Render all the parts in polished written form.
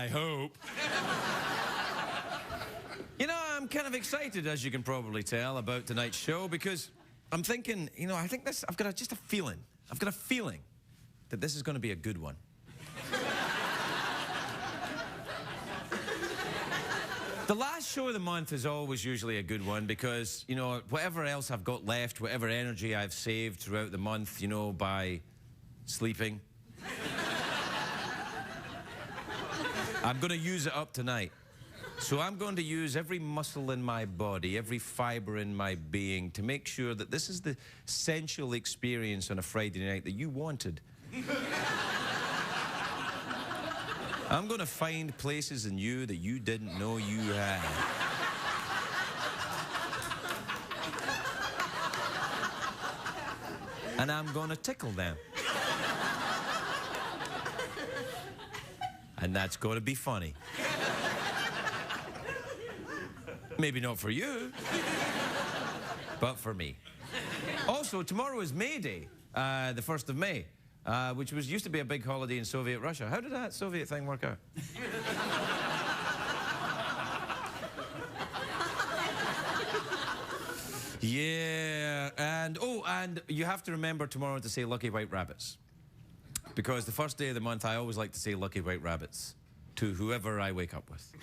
hope. You know, I'm kind of excited, as you can probably tell, about tonight's show, because I'm thinking, you know, I think this, I've got just a feeling. I've got a feeling that this is going to be a good one. The last show of the month is always usually a good one because, you know, whatever else I've got left, whatever energy I've saved throughout the month, you know, by sleeping, I'm going to use it up tonight. So I'm going to use every muscle in my body, every fibre in my being to make sure that this is the sensual experience on a Friday night that you wanted. I'm going to find places in you that you didn't know you had. And I'm going to tickle them. And that's going to be funny. Maybe not for you, but for me. Also, tomorrow is May Day, the 1st of May. Which used to be a big holiday in Soviet Russia. How did that Soviet thing work out? Yeah, and you have to remember tomorrow to say lucky white rabbits. Because the first day of the month, I always like to say lucky white rabbits to whoever I wake up with.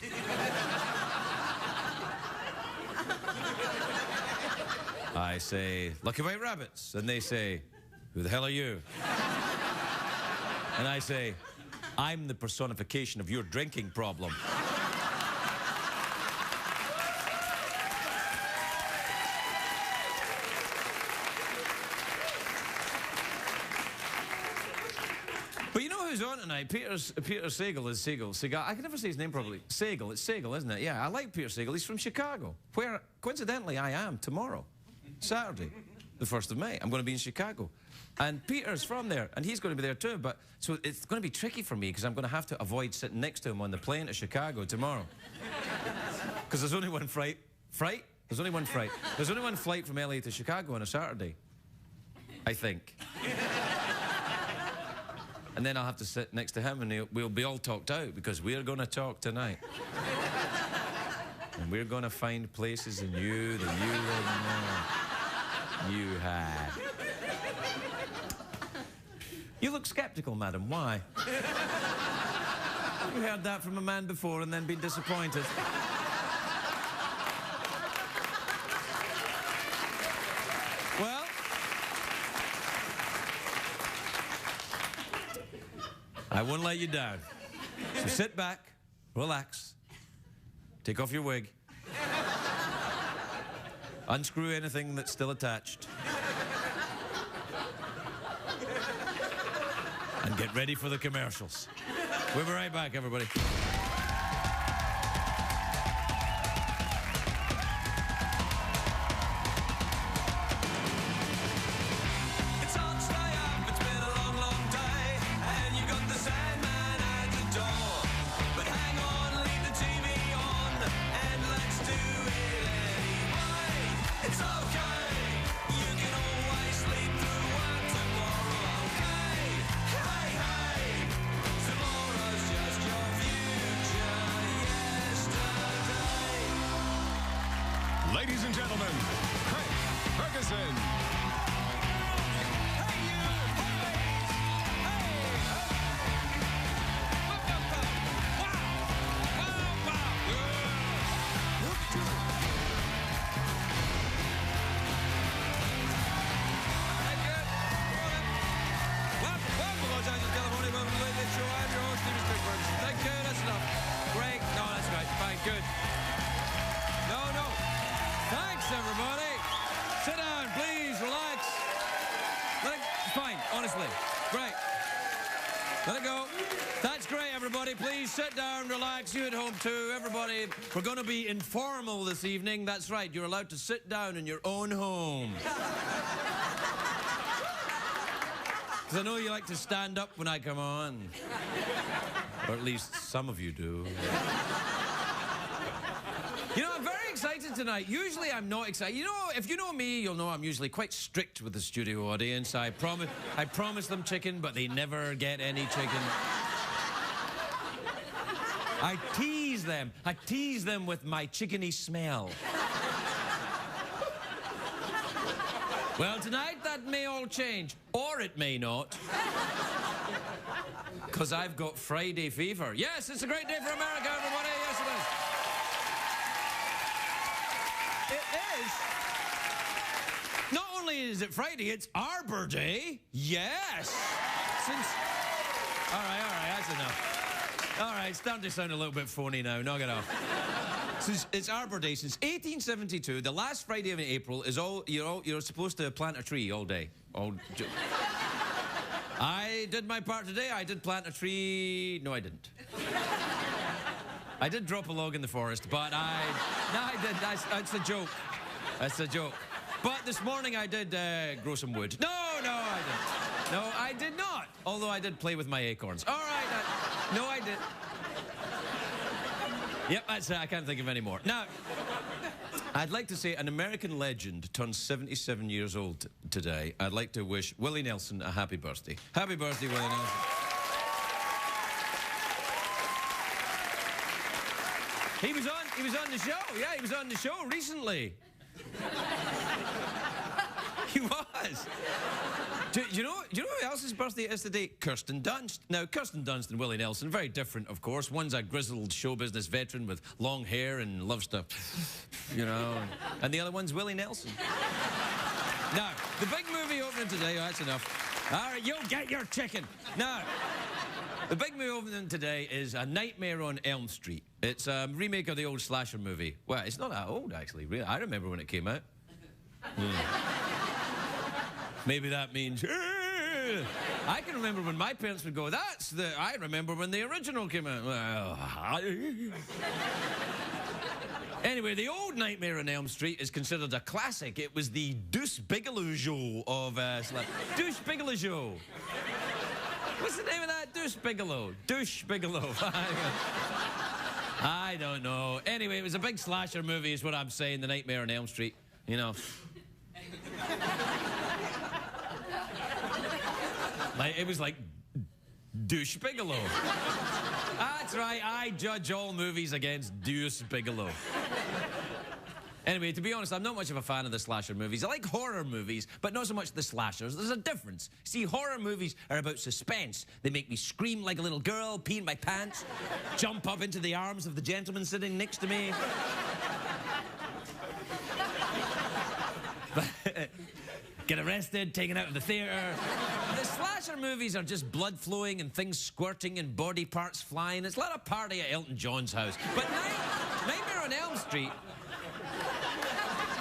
I say, lucky white rabbits, and they say, who the hell are you? And I say, I'm the personification of your drinking problem. But you know who's on tonight? Peter Sagal is Sagal. I can never say his name properly. Sagal, it's Sagal, isn't it? Yeah, I like Peter Sagal. He's from Chicago, where, coincidentally, I am tomorrow, Saturday, the 1st of May. I'm going to be in Chicago. And Peter's from there, and he's going to be there too, but so it's going to be tricky for me because I'm going to have to avoid sitting next to him on the plane to Chicago tomorrow. Because there's only one flight. There's only one flight. There's only one flight from LA to Chicago on a Saturday, I think. And then I'll have to sit next to him and we'll be all talked out because we're going to talk tonight. And we're going to find places in you that you didn't know you had. You look skeptical, madam. Why? You heard that from a man before and then been disappointed. Well, I won't let you down. So sit back, relax, take off your wig, unscrew anything that's still attached, and get ready for the commercials. We'll be right back, everybody. Ladies and gentlemen, Ferguson. Hey, you boys! Hey! Wow! Wow! Wow! Thank you. Welcome, Los Angeles, California. Welcome to the Late Late Show. I'm your host, Stephen Spielberg. Thank you. That's enough. Great. No, that's right. Fine. Good. No. Thanks, everybody. Sit down, please. Relax. Fine, honestly. Great. Let it go. That's great, everybody. Please sit down, relax. You at home, too. Everybody, we're going to be informal this evening. That's right. You're allowed to sit down in your own home. Because I know you like to stand up when I come on. Or at least some of you do. You know, I'm very excited tonight. Usually I'm not excited. You know, if you know me, you'll know I'm usually quite strict with the studio audience. I promise them chicken, but they never get any chicken. I tease them. I tease them with my chickeny smell. Well, tonight that may all change, or it may not. Because I've got Friday fever. Yes, it's a great day for America, everybody. Yes, it is. It is. Not only is it Friday, it's Arbor Day. Yes. All right, that's enough. All right, it's starting to sound a little bit phony now. Knock it off. Since it's Arbor Day, since 1872, the last Friday of April is you're supposed to plant a tree all day. I did my part today. I did plant a tree. No, I didn't. I did drop a log in the forest, but no, I did. That's a joke. That's a joke. But this morning I did grow some wood. No, I didn't. No, I did not. Although I did play with my acorns. All right. No, I did. Yep, that's it. I can't think of any more. Now, I'd like to say an American legend turns 77 years old today. I'd like to wish Willie Nelson a happy birthday. Happy birthday, Willie Nelson. He was on the show. Yeah, he was on the show recently. He was. Do you know who else's birthday is today? Kirsten Dunst. Now, Kirsten Dunst and Willie Nelson, very different, of course. One's a grizzled show business veteran with long hair and loves to, and the other one's Willie Nelson. Now, the big movie opening today, that's enough. All right, you'll get your chicken. Now, the big movie opening today is A Nightmare on Elm Street. It's a remake of the old slasher movie. Well, it's not that old, actually. Really. I remember when it came out. Maybe that means... I can remember when my parents would go, I remember when the original came out. Well, anyway, the old Nightmare on Elm Street is considered a classic. It was the Deuce Bigelow show of... Deuce Bigelow show. What's the name of that? Deuce Bigelow. Douche Bigelow. I don't know. Anyway, it was a big slasher movie is what I'm saying, The Nightmare on Elm Street. It was like Douche Bigelow. That's right, I judge all movies against Deuce Bigelow. Anyway, to be honest, I'm not much of a fan of the slasher movies. I like horror movies, but not so much the slashers. There's a difference. See, horror movies are about suspense. They make me scream like a little girl, pee in my pants, jump up into the arms of the gentleman sitting next to me. Get arrested, taken out of the theater. The slasher movies are just blood flowing and things squirting and body parts flying. It's like a party at Elton John's house. But Nightmare on Elm Street...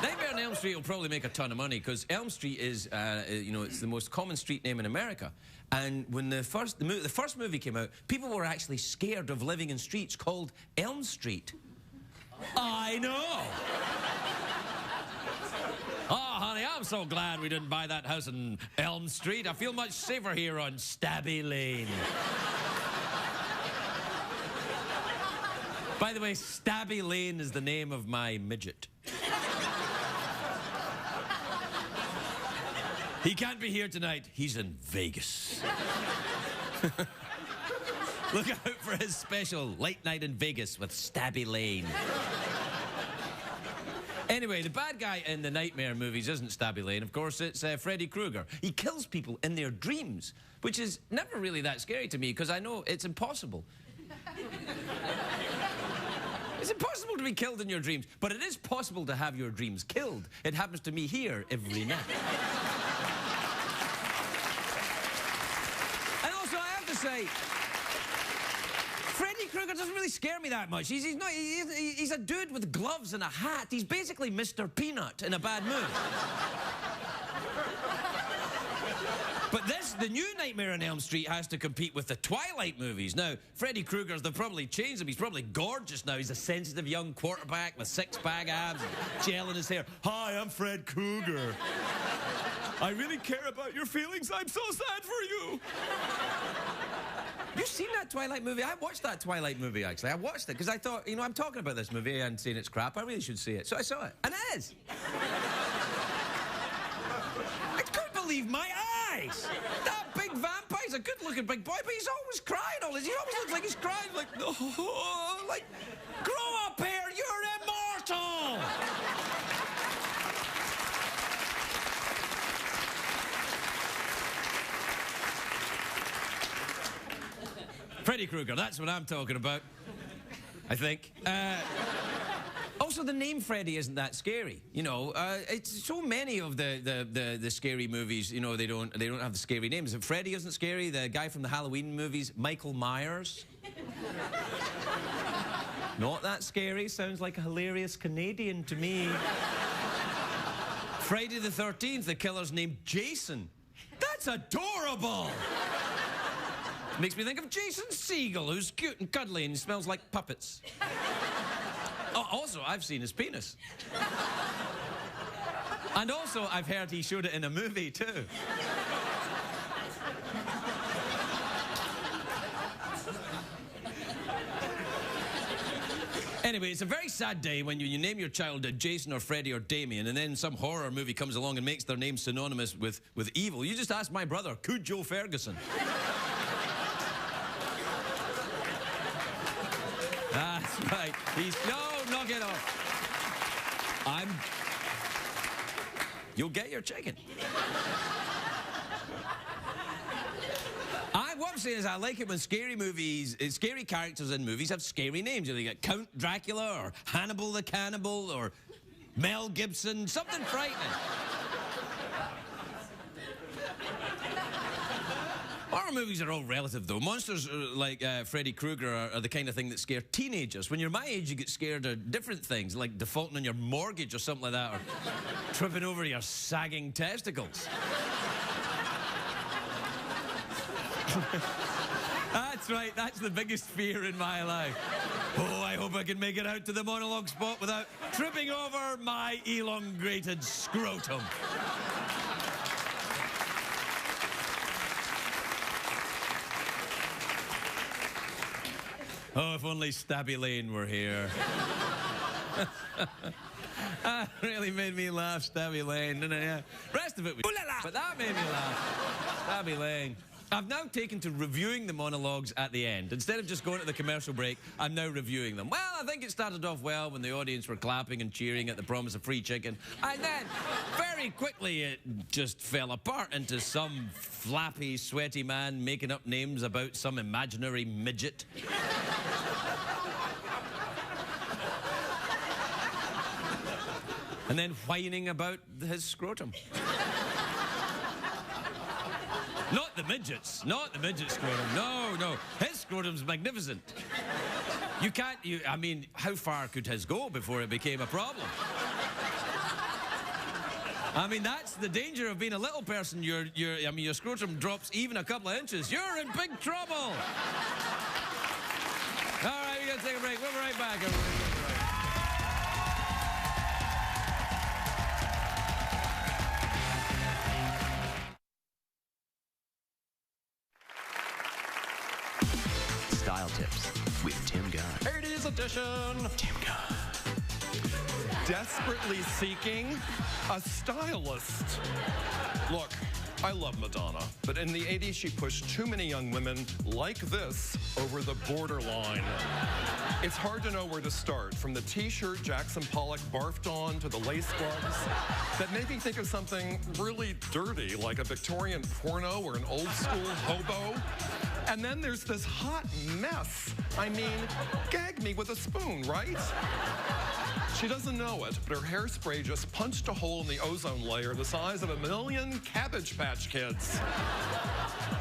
Nightmare on Elm Street will probably make a ton of money because Elm Street is, it's the most common street name in America. And when the first movie came out, people were actually scared of living in streets called Elm Street. I know. Oh, honey, I'm so glad we didn't buy that house in Elm Street. I feel much safer here on Stabby Lane. By the way, Stabby Lane is the name of my midget. He can't be here tonight. He's in Vegas. Look out for his special Late Night in Vegas with Stabby Lane. Anyway, the bad guy in the Nightmare movies isn't Stabby Lane. Of course, it's Freddy Krueger. He kills people in their dreams, which is never really that scary to me because I know it's impossible. It's impossible to be killed in your dreams, but it is possible to have your dreams killed. It happens to me here every night. And also, I have to say, Freddy Krueger doesn't really scare me that much. He's a dude with gloves and a hat. He's basically Mr. Peanut in a bad mood. But the new Nightmare on Elm Street has to compete with the Twilight movies. Now, Freddy Krueger's, they've probably changed him. He's probably gorgeous now. He's a sensitive young quarterback with six-pack abs and gel in his hair. Hi, I'm Fred Krueger. I really care about your feelings. I'm so sad for you. You've seen that Twilight movie? I watched that Twilight movie, actually. I watched it because I thought, I'm talking about this movie and saying it's crap. I really should see it. So I saw it. And it is. I couldn't believe my eyes. That big vampire He's a good-looking big boy, but he's always crying all this. He always looks like he's crying, like, oh, like, grow up here, you're immortal! Freddy Krueger, that's what I'm talking about, I think. Also, the name Freddy isn't that scary. You know, it's so many of the scary movies. You know, they don't have the scary names. If Freddy isn't scary, the guy from the Halloween movies, Michael Myers. Not that scary. Sounds like a hilarious Canadian to me. Friday the 13th, the killer's named Jason. That's adorable. Makes me think of Jason Sagal, who's cute and cuddly and smells like puppets. Oh, also, I've seen his penis. And also, I've heard he showed it in a movie, too. Anyway, it's a very sad day when you name your child Jason or Freddy or Damien, and then some horror movie comes along and makes their name synonymous with evil. You just ask my brother, Cujo Ferguson. That's right. No, knock it off. You'll get your chicken. What I'm saying is I like it when scary characters in movies have scary names. You know, you get Count Dracula or Hannibal the Cannibal or Mel Gibson, something frightening. Horror movies are all relative, though. Monsters like Freddy Krueger are the kind of thing that scare teenagers. When you're my age, you get scared of different things, like defaulting on your mortgage or something like that, or tripping over your sagging testicles. That's right, that's the biggest fear in my life. Oh, I hope I can make it out to the monologue spot without tripping over my elongated scrotum. Oh, if only Stabby Lane were here. That really made me laugh, Stabby Lane, didn't it? Yeah. Rest of it was but that made me laugh. Stabby Lane. I've now taken to reviewing the monologues at the end. Instead of just going to the commercial break, I'm now reviewing them. Well, I think it started off well when the audience were clapping and cheering at the promise of free chicken. And then, very quickly, it just fell apart into some flappy, sweaty man making up names about some imaginary midget. And then whining about his scrotum. Not the midgets scrotum. No. His scrotum's magnificent. I mean, how far could his go before it became a problem? I mean, that's the danger of being a little person. Your scrotum drops even a couple of inches. You're in big trouble. All right, we gotta take a break. We'll be right back, everybody. Style Tips with Tim Gunn. 80s edition. Tim Gunn. Desperately seeking a stylist. Look, I love Madonna, but in the 80s she pushed too many young women like this over the borderline. It's hard to know where to start, from the t-shirt Jackson Pollock barfed on to the lace gloves that make me think of something really dirty, like a Victorian porno or an old school hobo. And then there's this hot mess. I mean, gag me with a spoon, right? She doesn't know it, but her hairspray just punched a hole in the ozone layer the size of 1,000,000 Cabbage Patch Kids.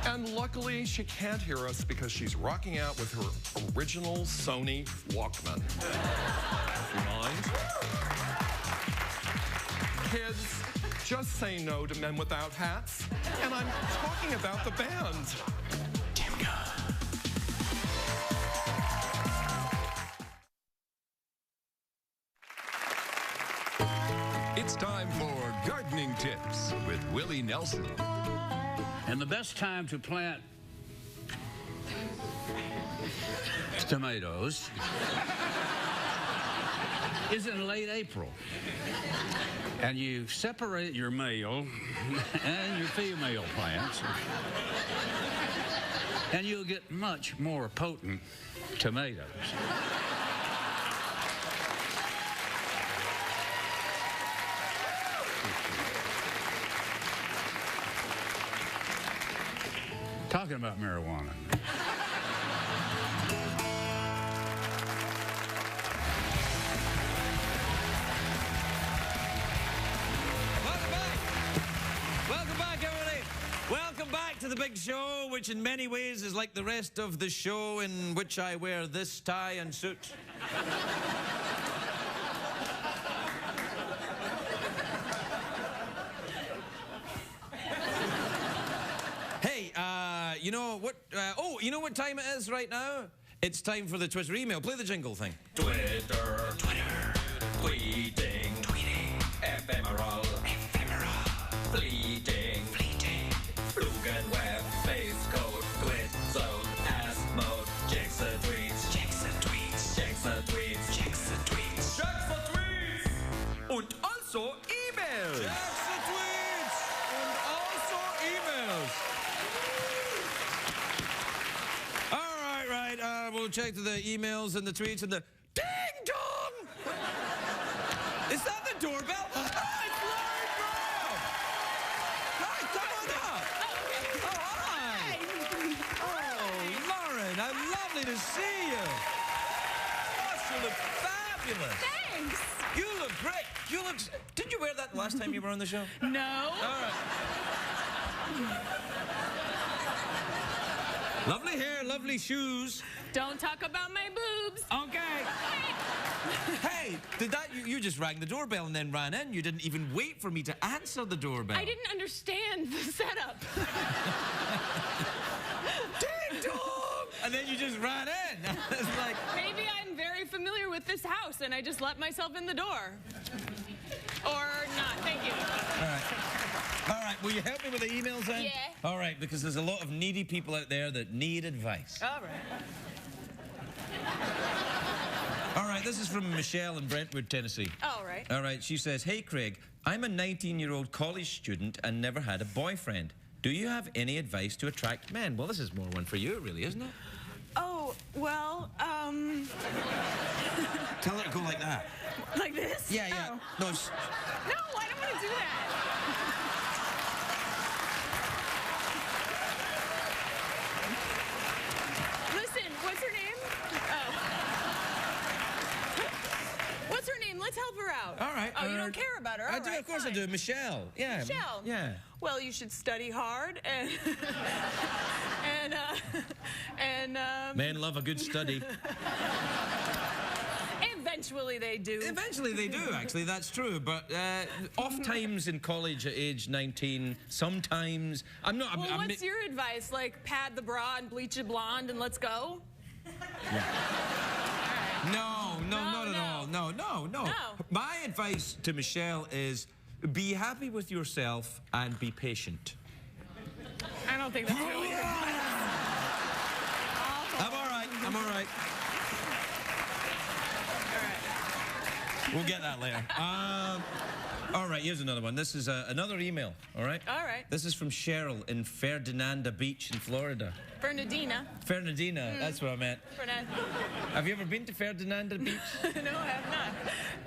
And luckily, she can't hear us because she's rocking out with her original Sony Walkman. Mind? Kids, just say no to men without hats. And I'm talking about the band. It's time for Gardening Tips with Willie Nelson. And the best time to plant tomatoes is in late April. And you separate your male and your female plants, and you'll get much more potent tomatoes. Talking about marijuana. Welcome back, everybody. Welcome back to the big show, which in many ways is like the rest of the show in which I wear this tie and suit. Hey, you know what? You know what time it is right now? It's time for the Twitter email. Play the jingle thing. Twitter, tweeting, ephemeral, fleeting, Flugenweb, base code, twit zone, ask mode, checks the tweets, und also E-Mails. That's the tweets and also emails. All right. We'll check the emails and the tweets and the ding dong. Is that the doorbell? Oh, it's Lauren Brown. Hi, come on up. Oh, hi. Oh, Lauren, how lovely to see you. Oh, you look fabulous. Thanks. You look great. Did you wear that last time you were on the show? No. All right. Lovely hair, lovely shoes. Don't talk about my boobs. Okay. Hey, you just rang the doorbell and then ran in. You didn't even wait for me to answer the doorbell. I didn't understand the setup. Ding dong! And then you just ran in. It's like... Maybe I'm very familiar with this house and I just let myself in the door. Or not. Thank you. All right, will you help me with the emails then? Yeah. All right, because there's a lot of needy people out there that need advice. All right. All right, this is from Michelle in Brentwood, Tennessee. All right. All right, she says, hey, Craig, I'm a 19-year-old college student and never had a boyfriend. Do you have any advice to attract men? Well, this is more one for you, really, isn't it? Oh, well, Tell her to go like that. like this? Yeah. Oh. No, No, I don't want to do that. Listen, what's her name? Oh. What's her name? Let's help her out. all right. Oh, you don't care about her? I All do, right, of course fine. I do. Michelle. Yeah. Michelle? Yeah. Well, you should study hard and and Men love a good study. eventually they do. Eventually they do, actually, that's true. But oft times in college at age 19, sometimes... Well, what's your advice? Like, pad the bra and bleach it blonde and let's go? No, not at all. No. My advice to Michelle is be happy with yourself and be patient. I don't think that's really your advice. I'm all right. We'll get that later. All right, here's another one. This is another email, all right? All right. This is from Cheryl in Ferdinanda Beach in Florida. Fernandina. Fernandina, that's what I meant. Have you ever been to Ferdinanda Beach? No, I have not.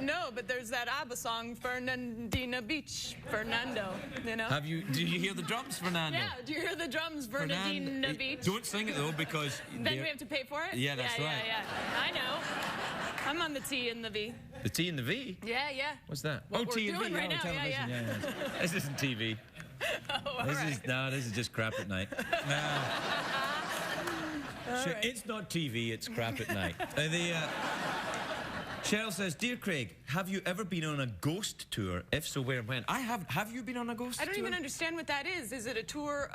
No, but there's that ABBA song, Fernandina Beach, Fernando, you know? Do you hear the drums, Fernando? Yeah, do you hear the drums, Fernandina Beach? Don't sing it, though, because... Then we have to pay for it? Yeah, that's right. Yeah. I know. I'm on the T and the V. The T and the V? Yeah. What's that? What oh, we're T and doing V. right now, television. yeah. This isn't TV. Oh, all right. This is just crap at night. Right. It's not TV, it's crap at night. Cheryl says, Dear Craig, have you ever been on a ghost tour? If so, where and when? I have. Have you been on a ghost tour? I don't even understand what that is. Is it a tour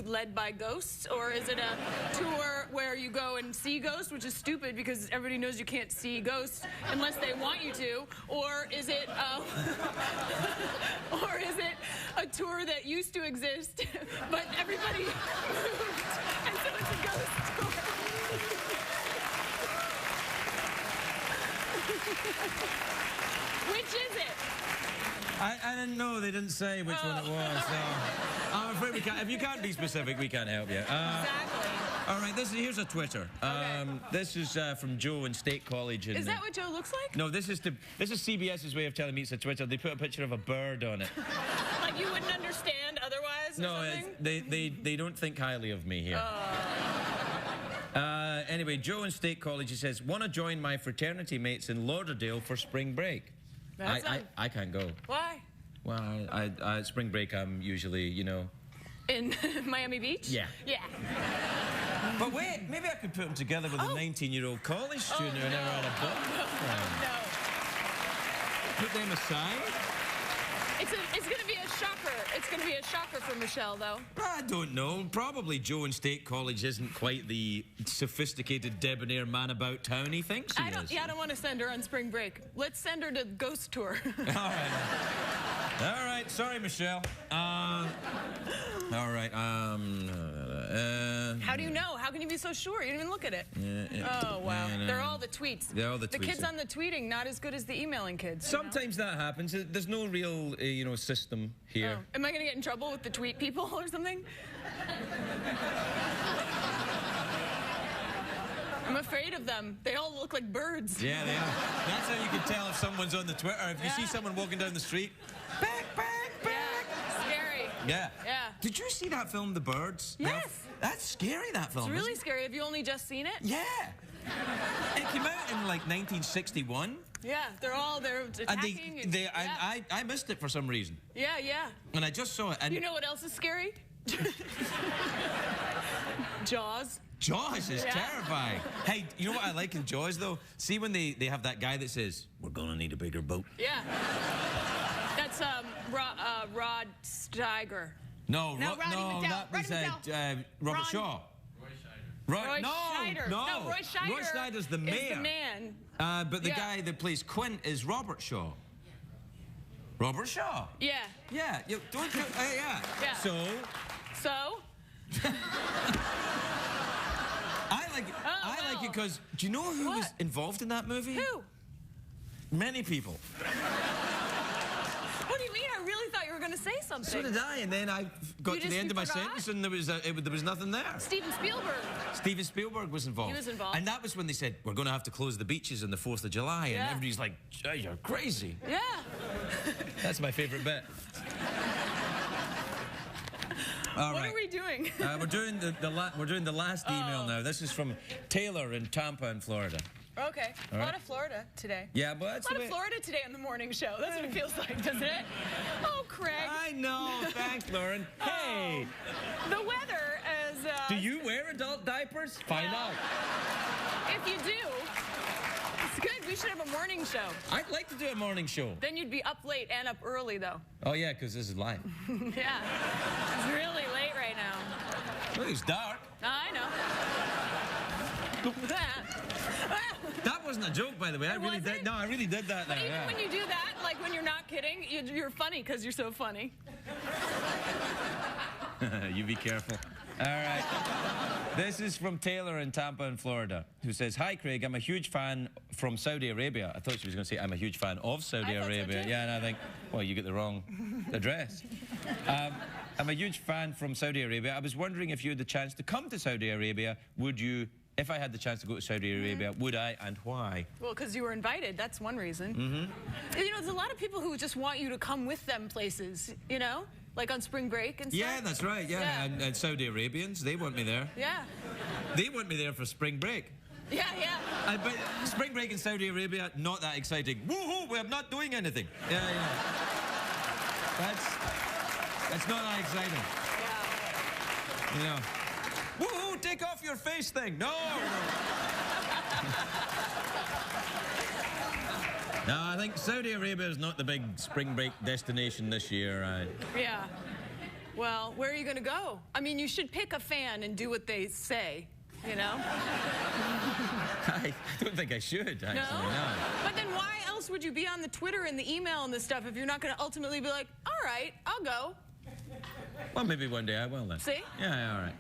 led by ghosts? Or is it a tour where you go and see ghosts, which is stupid because everybody knows you can't see ghosts unless they want you to? Or is it, or is it a tour that used to exist, but everybody moved, and so it's a ghost tour? Which is it? I didn't know. They didn't say which one it was. So I'm afraid we can't. If you can't be specific, we can't help you. Exactly. All right, here's a Twitter. This is from Joe in State College. Is that what Joe looks like? No, this is CBS's way of telling me it's a Twitter. They put a picture of a bird on it. Like you wouldn't understand otherwise? Or No, something? they don't think highly of me here. Anyway, Joe in State College, he says, want to join my fraternity mates in Lauderdale for spring break. I can't go. Why? Well, spring break, I'm usually, In Miami Beach? Yeah. Yeah. But wait, maybe I could put them together with a 19-year-old college student who never had a boyfriend. No. Put them aside? It's going to be a shocker. It's going to be a shocker for Michelle, though. I don't know. Probably Joe in State College isn't quite the sophisticated, debonair man about town he thinks he is. Yeah, I don't want to send her on spring break. Let's send her to Ghost Tour. All right. Sorry, Michelle. All right. How do you know? How can you be so sure? You didn't even look at it. Oh, wow. They're all the tweets. They're all the tweets. The kids on the tweeting, not as good as the emailing kids. Sometimes that happens. There's no real, system here. Oh. Am I going to get in trouble with the tweet people or something? I'm afraid of them. They all look like birds. Yeah, they are. That's how you can tell if someone's on the Twitter. If you see someone walking down the street, back. Yeah. Scary. Yeah. Yeah. Did you see that film, The Birds? Yes. That's scary, that film. It's really scary. Have you only just seen it? Yeah. It came out in like 1961. Yeah, they're attacking. I missed it for some reason. Yeah. And I just saw it. And you know what else is scary? Jaws. Jaws is terrifying. Hey, you know what I like in Jaws, though? See when they have that guy that says, we're gonna need a bigger boat. Yeah. That's Rod Steiger. No, Roddy McDowell. that was Robert Shaw. Roy Scheider. No, Roy Scheider. Roy Schneider's the mayor. Is the man. But the guy that plays Quint is Robert Shaw. Robert Shaw. Yeah. Yeah. Yeah. So. I like it because do you know who was involved in that movie? Who? Many people. What do you mean? I really thought you were going to say something. So did I, and then I got to the end of my sentence, and there was nothing there. Steven Spielberg. Steven Spielberg was involved. He was involved. And that was when they said, we're going to have to close the beaches on the 4th of July, and everybody's like, you're crazy. Yeah. That's my favorite bit. What are we doing? We're doing the last email now. This is from Taylor in Tampa in Florida. Okay. A lot of Florida today. Yeah, but that's a lot of Florida today on the morning show. That's what it feels like, doesn't it? Oh, Craig. I know. Thanks, Lauren. Hey. The weather is... Do you wear adult diapers? Find out. If you do, it's good. We should have a morning show. I'd like to do a morning show. Then you'd be up late and up early, though. Oh, yeah, because this is live. Yeah. It's really late right now. Well, it's dark. I know. That wasn't a joke, by the way. I really did. No, I really did that. But even when you do that, like when you're not kidding, you're funny because you're so funny. You be careful. All right. This is from Taylor in Tampa in Florida, who says, hi, Craig. I'm a huge fan from Saudi Arabia. I thought she was going to say, I'm a huge fan of Saudi Arabia. So, yeah, and I think, well, you get the wrong address. I'm a huge fan from Saudi Arabia. I was wondering if you had the chance to come to Saudi Arabia, would you... If I had the chance to go to Saudi Arabia, would I, and why? Well, because you were invited. That's one reason. You know, there's a lot of people who just want you to come with them places, you know? Like on spring break and stuff. Yeah, that's right, yeah. And Saudi Arabians, they want me there. Yeah. They want me there for spring break. Yeah. But spring break in Saudi Arabia, not that exciting. Woohoo, we're not doing anything. Yeah. That's not that exciting. Yeah. You know. Woohoo, take off your face thing. No. No, I think Saudi Arabia is not the big spring break destination this year. Yeah. Well, where are you going to go? I mean, you should pick a fan and do what they say, you know? I don't think I should, actually. No? But then why else would you be on the Twitter and the email and the stuff if you're not going to ultimately be like, all right, I'll go? Well, maybe one day I will then. See? Yeah, all right.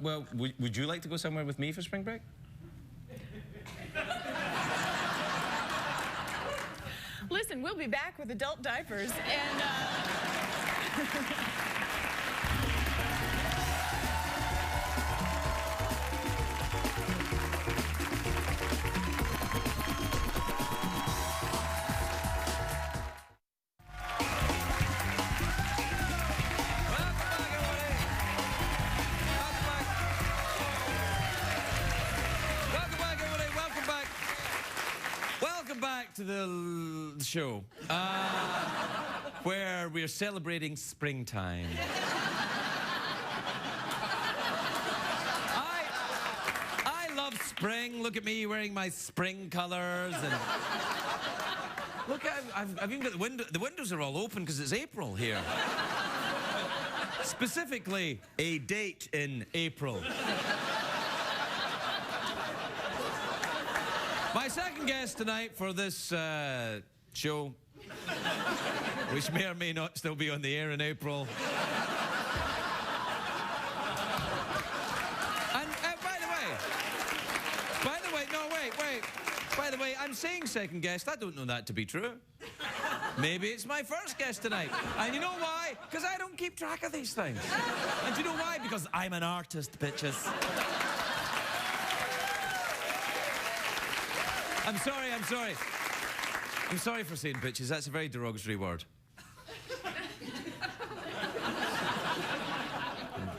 Well, would you like to go somewhere with me for spring break? Listen, we'll be back with adult diapers and. To the show, where we're celebrating springtime. I love spring. Look at me wearing my spring colors, and look, I've even got the windows are all open because it's April here. Specifically, a date in April. My second guest tonight for this show, which may or may not still be on the air in April. And by the way, no, wait. By the way, I'm saying second guest. I don't know that to be true. Maybe it's my first guest tonight. And you know why? Because I don't keep track of these things. And do you know why? Because I'm an artist, bitches. I'm sorry. I'm sorry for saying bitches. That's a very derogatory word.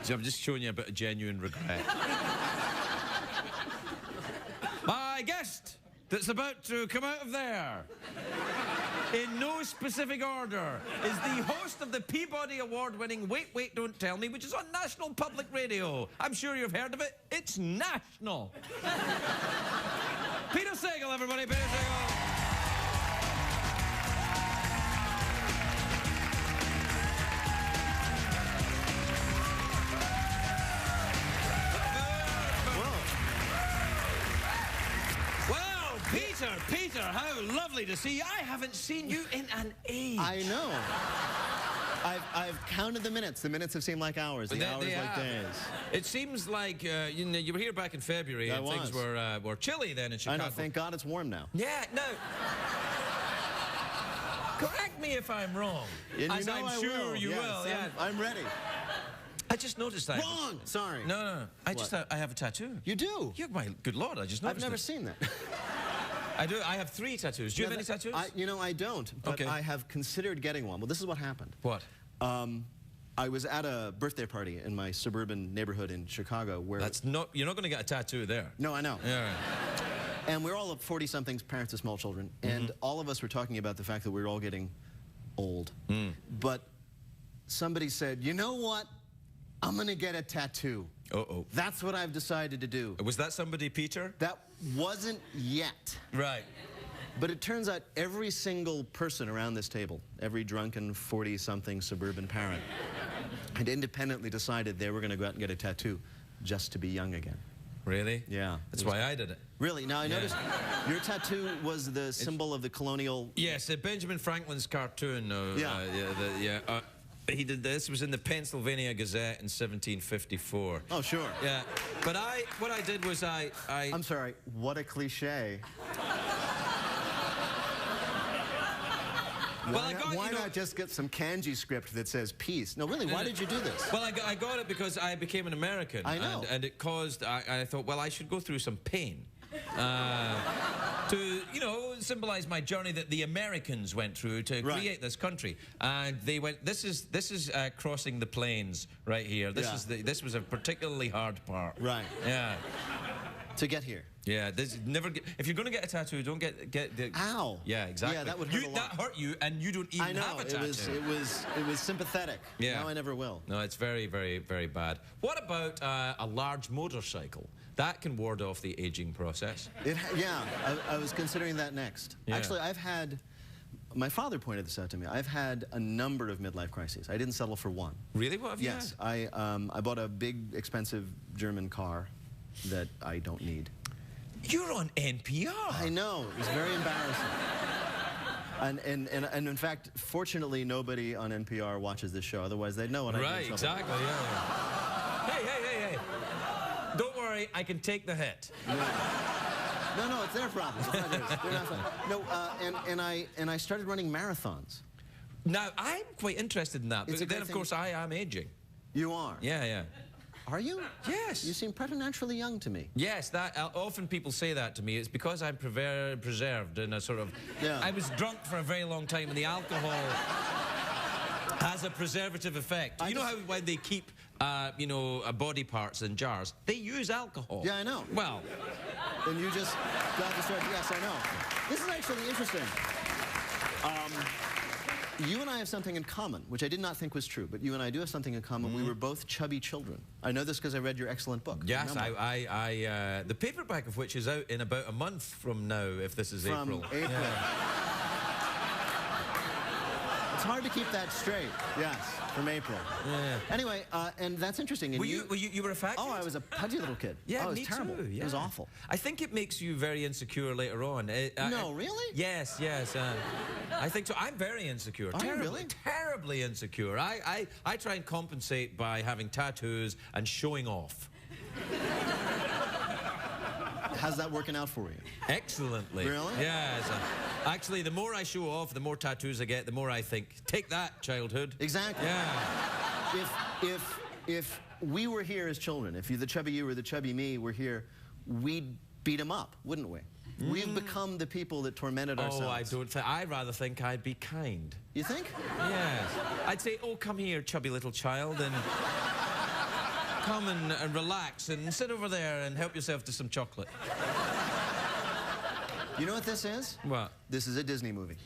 I'm just showing you a bit of genuine regret. My guest that's about to come out of there, in no specific order, is the host of the Peabody Award-winning Wait, Wait, Don't Tell Me, which is on National Public Radio. I'm sure you've heard of it. It's national. Peter Sagal, everybody. Peter Sagal. Well, Peter, how lovely to see you. I haven't seen you in an age. I know. I've counted the minutes. The minutes have seemed like hours. The hours like days. It seems like you were here back in February, and things were chilly then in Chicago. I know. Thank God it's warm now. Yeah. No. Correct me if I'm wrong. And as I'm sure you will. Yeah. I'm ready. I just noticed that. Wrong. Sorry. No. I have a tattoo. You do? You, my good Lord! I just noticed. I've never seen that. I do. I have 3 tattoos. Do you have any tattoos? I don't. But I have considered getting one. Well, this is what happened. What? I was at a birthday party in my suburban neighborhood in Chicago where... You're not going to get a tattoo there. No, I know. Yeah. And we're all 40-somethings, parents of small children, and all of us were talking about the fact that we were all getting old. But somebody said, you know what? I'm going to get a tattoo. Uh-oh. That's what I've decided to do. Was that somebody, Peter? That wasn't yet. Right. But it turns out every single person around this table, every drunken 40-something suburban parent, had independently decided they were going to go out and get a tattoo just to be young again. Really? Yeah. That's why I did it. Really? Now, I noticed your tattoo was the symbol of the colonial... Yes, Benjamin Franklin's cartoon. He did this. It was in the Pennsylvania Gazette in 1754. Oh, sure. Yeah. But what I did was I'm sorry, what a cliche. Why not just get some kanji script that says peace? No, really, why did you do this? Well, I got it because I became an American. I know. And it caused, I thought, well, I should go through some pain. To, symbolize my journey that the Americans went through to create this country. And they went, this is crossing the plains right here. This was a particularly hard part. Right. Yeah. To get here. Yeah, if you're going to get a tattoo, don't get the... Ow. Yeah, exactly. Yeah, that would hurt a lot. That hurt you, and you don't even have a tattoo. It was sympathetic. Yeah. Now I never will. No, it's very, very, very bad. What about a large motorcycle? That can ward off the aging process. I was considering that next. Yeah. Actually, my father pointed this out to me. I've had a number of midlife crises. I didn't settle for one. Really? What have you had? Yes. I bought a big, expensive German car that I don't need. You're on NPR. I know. It was very embarrassing. And in fact, fortunately, nobody on NPR watches this show. Otherwise, they'd know what I do. Right, exactly, yeah. Hey. Don't worry, I can take the hit. No, it's their problem. It's not theirs. They're not fun. No, and I started running marathons. Now, I'm quite interested in that, It's a but then, great of thing. course, I am aging. You are? Yeah, yeah. Are you? Yes. You seem preternaturally young to me. Yes, that often people say that to me. It's because I'm preserved in a sort of... Yeah. I was drunk for a very long time, and the alcohol has a preservative effect. You know how when they keep, you know, body parts in jars, they use alcohol. Yeah, I know. Well... And you just got to start... Yes, I know. This is actually interesting. You and I have something in common, which I did not think was true, but you and I do have something in common. We were both chubby children. I know this because I read your excellent book. Yes, the paperback of which is out in about a month from now, if this is April. From April. Yeah. It's hard to keep that straight. Yes, from April. Yeah. Anyway, and that's interesting. And you were a fat kid? Oh, I was a pudgy little kid. Yeah, oh, it was me terrible. too. Yeah. It was awful. I think it makes you very insecure later on. No, really? Yes. I think so. I'm very insecure. Are you terribly, really? terribly insecure. I try and compensate by having tattoos and showing off. How's that working out for you? Excellently. Really? Yes. Actually, the more I show off, the more tattoos I get, the more I think, take that, childhood. Exactly. Yeah. If we were here as children, if the chubby you or the chubby me were here, we'd beat them up, wouldn't we? We've become the people that tormented ourselves. I'd rather think I'd be kind. You think? Yes. I'd say, oh, come here, chubby little child, and come and relax and sit over there and help yourself to some chocolate. You know what this is? What? This is a Disney movie.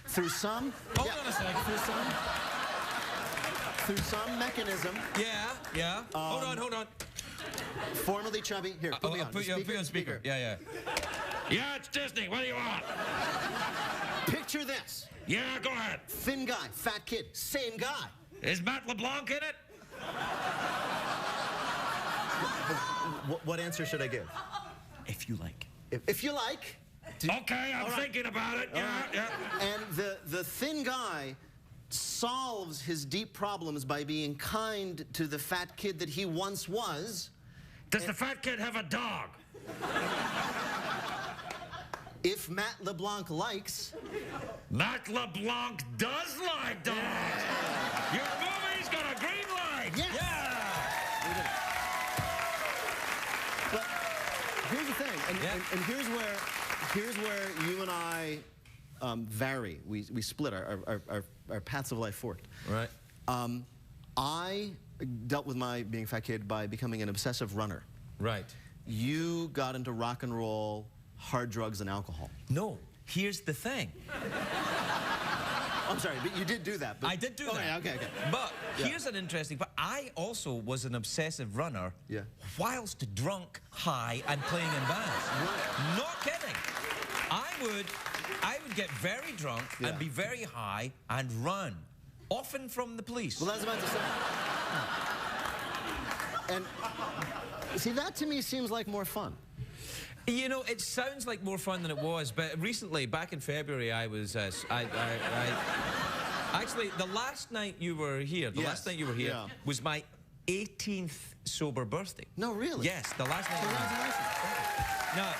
Through some... Hold on a second. Through some mechanism... Yeah. Hold on. Formerly chubby... Here, put me on. Put you on speaker. Yeah. Yeah, it's Disney. What do you want? Picture this. Yeah, go ahead. Thin guy, fat kid, same guy. Is Matt LeBlanc in it? What answer should I give? If you like. If you like. Okay, I'm thinking about it. Yeah. And the thin guy solves his deep problems by being kind to the fat kid that he once was. Does the fat kid have a dog? If Matt LeBlanc likes... Matt LeBlanc does like dogs! Yeah. Your movie's got a green light! Yes. Yeah! But here's the thing, and here's where you and I vary. We split, our paths of life forked. Right. I dealt with my being a fat kid by becoming an obsessive runner. Right. You got into rock and roll, hard drugs, and alcohol. No, here's the thing. I'm sorry, but you did do that. But... I did do that. Yeah, okay. But here's an interesting part. I also was an obsessive runner whilst drunk, high, and playing in bands. Right. Not kidding. I would get very drunk and be very high and run, often from the police. Well, I was about to say. And see, that to me seems like more fun. You know, it sounds like more fun than it was, but recently, back in February, I was, actually, the last night you were here, was my 18th sober birthday. No, really? Yes, the last night. Now,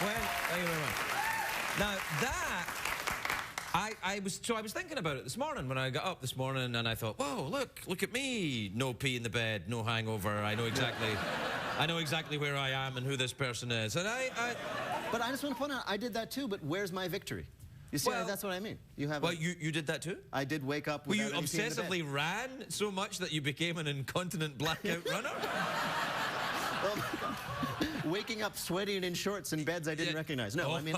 thank you very much. Now, that, I was thinking about it this morning when I got up this morning, and I thought, whoa, look at me. No pee in the bed, no hangover. I know exactly where I am and who this person is. And But I just want to point out, I did that too, but where's my victory? You see, that's what I mean. You have. Well, you did that too? I did wake up. Well, you obsessively ran so much that you became an incontinent blackout runner? Oh my God. Waking up sweaty and in shorts in beds I didn't recognize. No, I mean.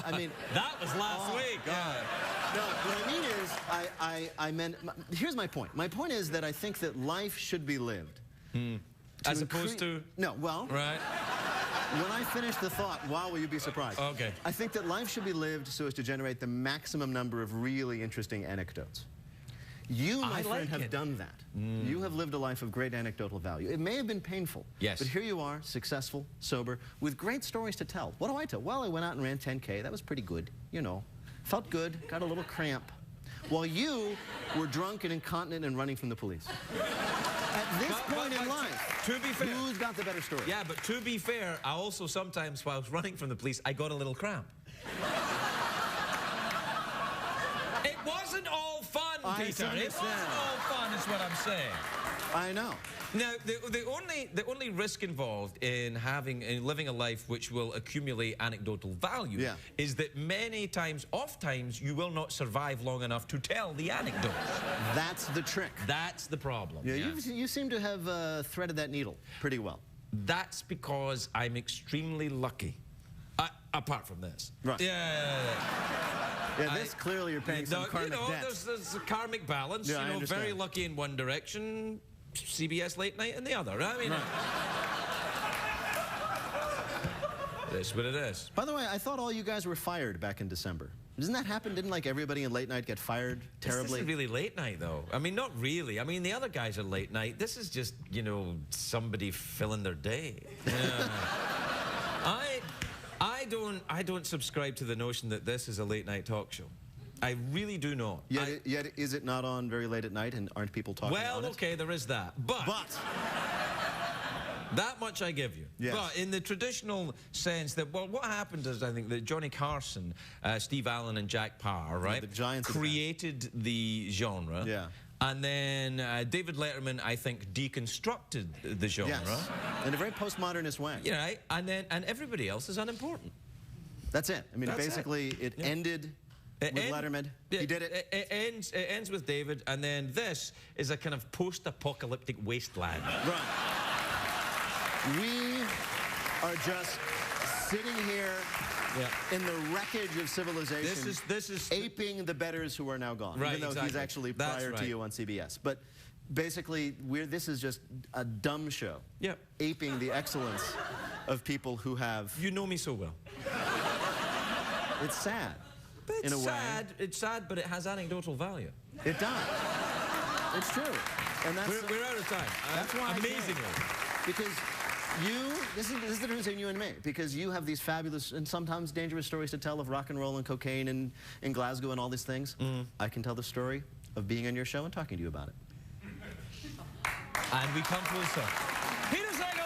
That was last week. God. No, what I mean is, I meant. Here's my point. My point is that I think that life should be lived. As opposed to? No, well. Right. When I finish the thought, wow, will you be surprised? Okay. I think that life should be lived so as to generate the maximum number of really interesting anecdotes. You, my friend, have done that. You have lived a life of great anecdotal value. It may have been painful. Yes. But here you are, successful, sober, with great stories to tell. What do I tell? Well, I went out and ran 10K. That was pretty good, you know. Felt good, got a little cramp. While you were drunk and incontinent and running from the police. At this point in life... to be fair... Who's got the better story? Yeah, but to be fair, I also sometimes, while I was running from the police, I got a little cramp. It wasn't all fun, Peter. It wasn't all fun, is what I'm saying. I know. Now, the only risk involved in living a life which will accumulate anecdotal value is that oft times, you will not survive long enough to tell the anecdote. That's the trick. That's the problem. Yeah, you seem to have threaded that needle pretty well. That's because I'm extremely lucky. Apart from this. Right. Yeah, this clearly you're paying some karmic debt. There's a karmic balance. Yeah, I very lucky in one direction, CBS late night in the other. I mean, that's what it is. By the way, I thought all you guys were fired back in December. Doesn't that happen? Didn't like everybody in late night get fired terribly? This isn't really late night, though. I mean, not really. I mean, the other guys are late night. This is just, somebody filling their day. Yeah. I don't subscribe to the notion that this is a late night talk show. I really do not. Yet is it not on very late at night, and aren't people talking on it? Well, okay, there is that. But that much I give you. Yes. But in the traditional sense that, well, what happened is, I think, that Johnny Carson, Steve Allen, and Jack Parr, right, the giants created the genre. Yeah. And then David Letterman, I think, deconstructed the genre. Yes. In a very postmodernist way. Yeah, right? And everybody else is unimportant. That's it. I mean, basically, it ended with Letterman. He did it. It ends with David, and then this is a kind of post-apocalyptic wasteland. Right. We are just sitting here in the wreckage of civilization, this is aping the betters who are now gone, right, even though he's actually prior to you on CBS. But basically, this is just a dumb show, aping the excellence of people who have... You know me so well. It's sad, in a way. It's sad, but it has anecdotal value. It does. It's true. And that's... We're out of time. That's why amazingly. Because this is the difference between you and me, because you have these fabulous and sometimes dangerous stories to tell of rock and roll and cocaine and in Glasgow and all these things. I can tell the story of being on your show and talking to you about it. And we come full circle. Peter Sagal,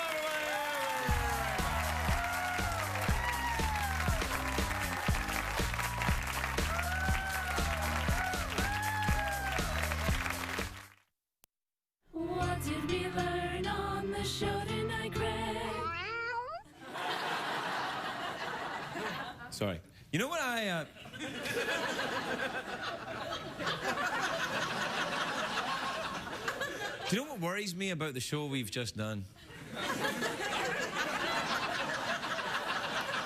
What did we learn on the show tonight, Greg? Sorry. You know what Do you know what worries me about the show we've just done?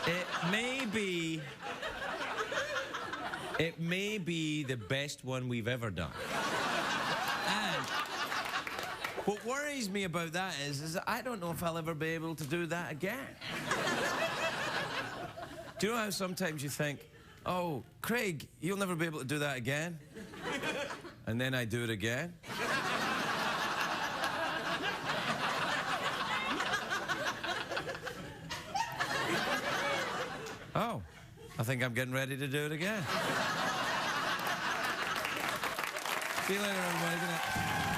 It may be the best one we've ever done. And what worries me about that is that I don't know if I'll ever be able to do that again. Do you know how sometimes you think, oh, Craig, you'll never be able to do that again? And then I do it again. Oh, I think I'm getting ready to do it again. See you later, everybody. Good night.